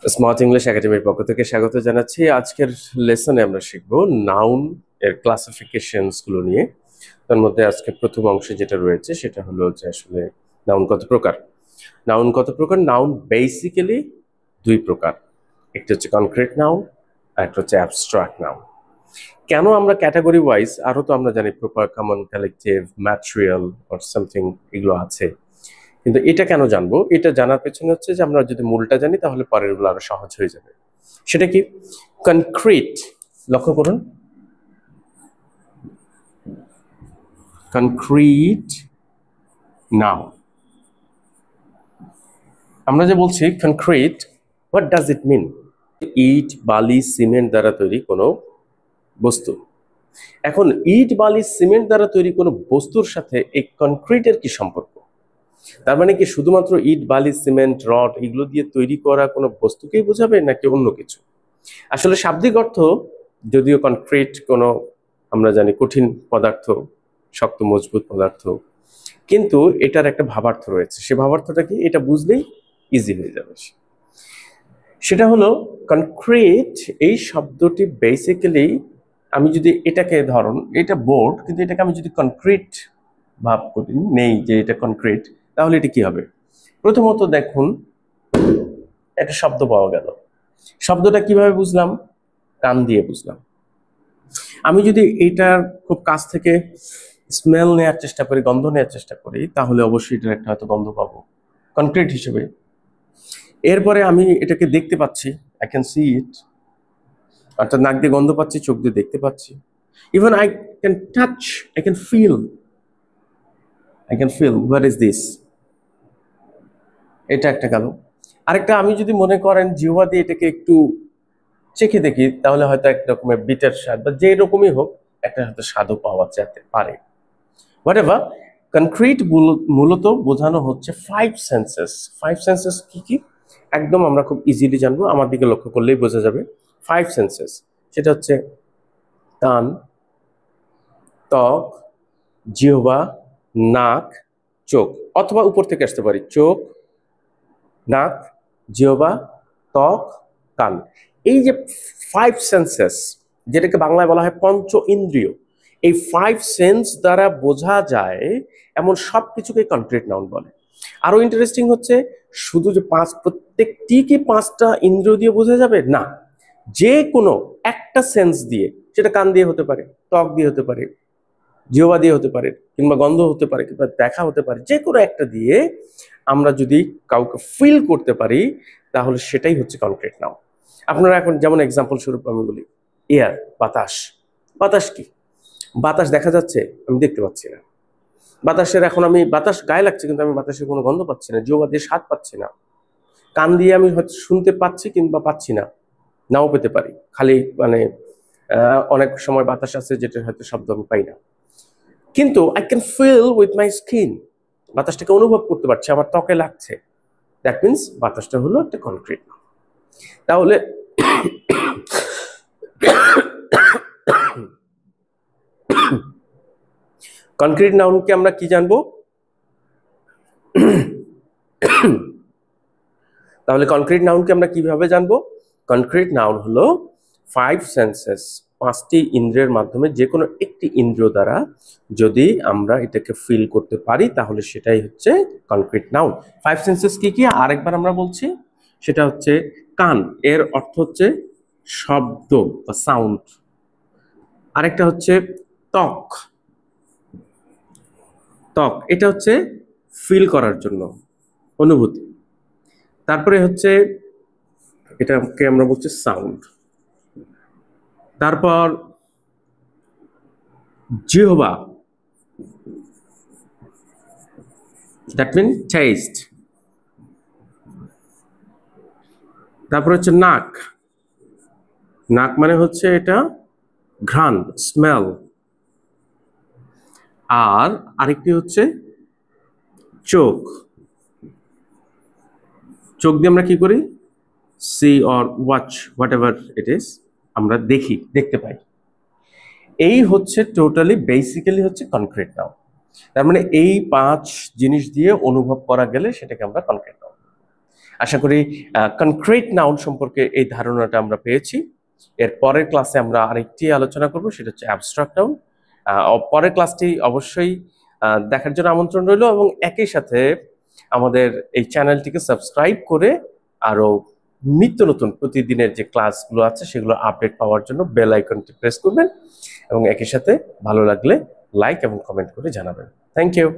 Smart English একাডেমির পক্ষ থেকে স্বাগত জানাচ্ছি। আজকের লেসনে আমরা শিখব নাউন এর ক্লাসিফিকেশনস গুলো নিয়ে। তার মধ্যে আজকে প্রথম অংশে যেটা রয়েছে সেটা হলো যে আসলে নাউন কত প্রকার। নাউন বেসিক্যালি দুই প্রকার, একটা হচ্ছে কনক্রিট নাউন আর একটা হচ্ছে অ্যাবস্ট্রাক্ট নাউন। কেন আমরা ক্যাটাগরি ওয়াইজ, আরো তো আমরা জানি proper, common, collective, material or something এগুলো আছে, কিন্তু এটা কেন জানবো? এটা জানার পেছনে হচ্ছে যে আমরা যদি মূলটা জানি তাহলে পরের গুলো আরো সহজ হয়ে যাবে। সেটা কি? কনক্রিট, লক্ষ্য করুন, কনক্রিট নাও আমরা যে বলছি কনক্রিট, হোয়াট ডাজ ইট মিন? ইট, বালি, সিমেন্ট দ্বারা তৈরি কোনো বস্তু। এখন ইট, বালি, সিমেন্ট দ্বারা তৈরি কোনো বস্তুর সাথে এই কনক্রিটের কি সম্পর্ক? তার মানে কি শুধুমাত্র ইট, বালি, সিমেন্ট, রড এগুলো দিয়ে তৈরি করা কোনো বস্তুকেই বোঝাবে নাকি অন্য কিছু? আসলে শাব্দিক অর্থ যদিও কনক্রিট কোনো, আমরা জানি, কঠিন পদার্থ, শক্ত মজবুত পদার্থ, কিন্তু এটার একটা ভাবার্থ রয়েছে। সে ভাবার্থটা কি? এটা বুঝলেই ইজি হয়ে যাবে। সেটা হলো কনক্রিট এই শব্দটি বেসিক্যালি, আমি যদি এটাকে ধরুন, এটা বোর্ড, কিন্তু এটাকে আমি যদি কনক্রিট ভাব করি, নেই যে এটা কনক্রিট, তাহলে এটা কি হবে? প্রথমত দেখুন, একটা শব্দ পাওয়া গেল। শব্দটা কিভাবে বুঝলাম? কান দিয়ে বুঝলাম। আমি যদি এটার খুব কাছ থেকে স্মেল নেওয়ার চেষ্টা করি, গন্ধ নেওয়ার চেষ্টা করি, তাহলে অবশ্যই এটার একটা হয়তো গন্ধ পাবো কনক্রিট হিসেবে। এরপরে আমি এটাকে দেখতে পাচ্ছি, আই ক্যান সি ইট, অর্থাৎ নাক দিয়ে গন্ধ পাচ্ছি, চোখ দিয়ে দেখতে পাচ্ছি। Even I can touch, I can feel, what is this, এটা একটা গেল। আরেকটা, আমি যদি মনে করেন জিহ্বা দিয়ে এটাকে একটু চেখে দেখি, তাহলে হয়তো এক রকমের বিটার স্বাদ বা যে রকমই হোক, একটা হয়তো স্বাদও পাওয়া যেতে পারে। হোয়াট এভার, কনক্রিট মূলত বোঝানো হচ্ছে ফাইভ সেন্সেস। ফাইভ সেন্সেস কি কি? একদম আমরা খুব ইজিলি জানবো, আমার দিকে লক্ষ্য করলেই বোঝা যাবে। ফাইভ সেন্সেস, সেটা হচ্ছে কান, ত্বক, জিহ্বা, নাক, চোখ, অথবা উপর থেকে আসতে পারি চোখ, নাক, জিহ্বা, ত্বক, কান। এই যে ফাইভ সেন্সেস, যেটাকে বাংলায় বলা হয় পঞ্চ ইন্দ্রিয়, এই ফাইভ সেন্স দ্বারা বোঝা যায় এমন সব কিছুকে কনক্রিট নাউন বলে। আরো ইন্টারেস্টিং হচ্ছে, শুধু যে প্রত্যেকটি কি পাঁচটা ইন্দ্রিয় দিয়ে বোঝা যাবে? না, যে কোনো একটা সেন্স দিয়ে, সেটা কান দিয়ে হতে পারে, ত্বক দিয়ে হতে পারে, জিহ্বা দিয়ে হতে পারে, কিংবা গন্ধ হতে পারে, কিংবা দেখা হতে পারে, যে কোনো একটা দিয়ে আমরা যদি কাউকে ফিল করতে পারি, তাহলে সেটাই হচ্ছে কনক্রিট নাউন। আপনারা এখন যেমন এক্সাম্পল স্বরূপ আমি বলি, এয়ার, বাতাস। বাতাস কি? বাতাস দেখা যাচ্ছে, আমি দেখতে পাচ্ছি না। বাতাসের, এখন আমি বাতাস গায়ে লাগছে, কিন্তু আমি বাতাসের কোনো গন্ধ পাচ্ছি না, জিহ্বা দিয়ে স্বাদ পাচ্ছি না। কান দিয়ে আমি হয়তো শুনতে পাচ্ছি কিংবা পাচ্ছি না, নাও পেতে পারি। খালি মানে অনেক সময় বাতাস আছে যেটা হয়তো শব্দ আমি পাই না, কিন্তু I can feel with my skin, বাতাসটাকে অনুভব করতে পারছি, আমার ত্বকে লাগছে। দ্যাট মিনস বাতাসটা হলো একটা কনক্রিট। তাহলে কনক্রিট নাউনকে আমরা কি জানবো? তাহলে কনক্রিট নাউনকে আমরা কিভাবে জানবো? কনক্রিট নাউন হলো ফাইভ সেন্সেস, পাঁচটি ইন্দ্রিয়ের মাধ্যমে যে কোনো একটি ইন্দ্রিয় দ্বারা যদি আমরা এটাকে ফিল করতে পারি, তাহলে সেটাই হচ্ছে কনক্রিট নাউন। ফাইভ সেন্সেস কি কি আরেকবার আমরা বলছি, সেটা হচ্ছে কান, এর অর্থ হচ্ছে শব্দ বা সাউন্ড। আরেকটা হচ্ছে ত্বক, ত্বক এটা হচ্ছে ফিল করার জন্য, অনুভূতি। তারপরে হচ্ছে, এটাকে আমরা বলছি সাউন্ড। তারপর জিহ্বা, দ্যাট মিন টেস্ট। তারপর হচ্ছে নাক, নাক মানে হচ্ছে এটা ঘ্রাণ, স্মেল। আর আরেকটি হচ্ছে চোখ, চোখ দিয়ে আমরা কি করি? See or watch, whatever it is, আমরা দেখি, দেখতে পাই। এই হচ্ছে টোটালি বেসিক্যালি হচ্ছে কনক্রিট নাউন। তার মানে এই পাঁচ জিনিস দিয়ে অনুভব করা গেলে সেটাকে আমরা কনক্রিট নাউন। আশা করি কনক্রিট নাউন সম্পর্কে এই ধারণাটা আমরা পেয়েছি। এর পরের ক্লাসে আমরা আরেকটি আলোচনা করব, সেটা হচ্ছে অ্যাবস্ট্রাক্ট নাউন। পরের ক্লাসটি অবশ্যই দেখার জন্য আমন্ত্রণ রইল, এবং একই সাথে আমাদের এই চ্যানেলটিকে সাবস্ক্রাইব করে আরো নিত্য নতুন প্রতিদিনের যে ক্লাসগুলো আছে সেগুলো আপডেট পাওয়ার জন্য বেল আইকনটি প্রেস করবেন, এবং একই সাথে ভালো লাগলে লাইক এবং কমেন্ট করে জানাবেন। Thank you.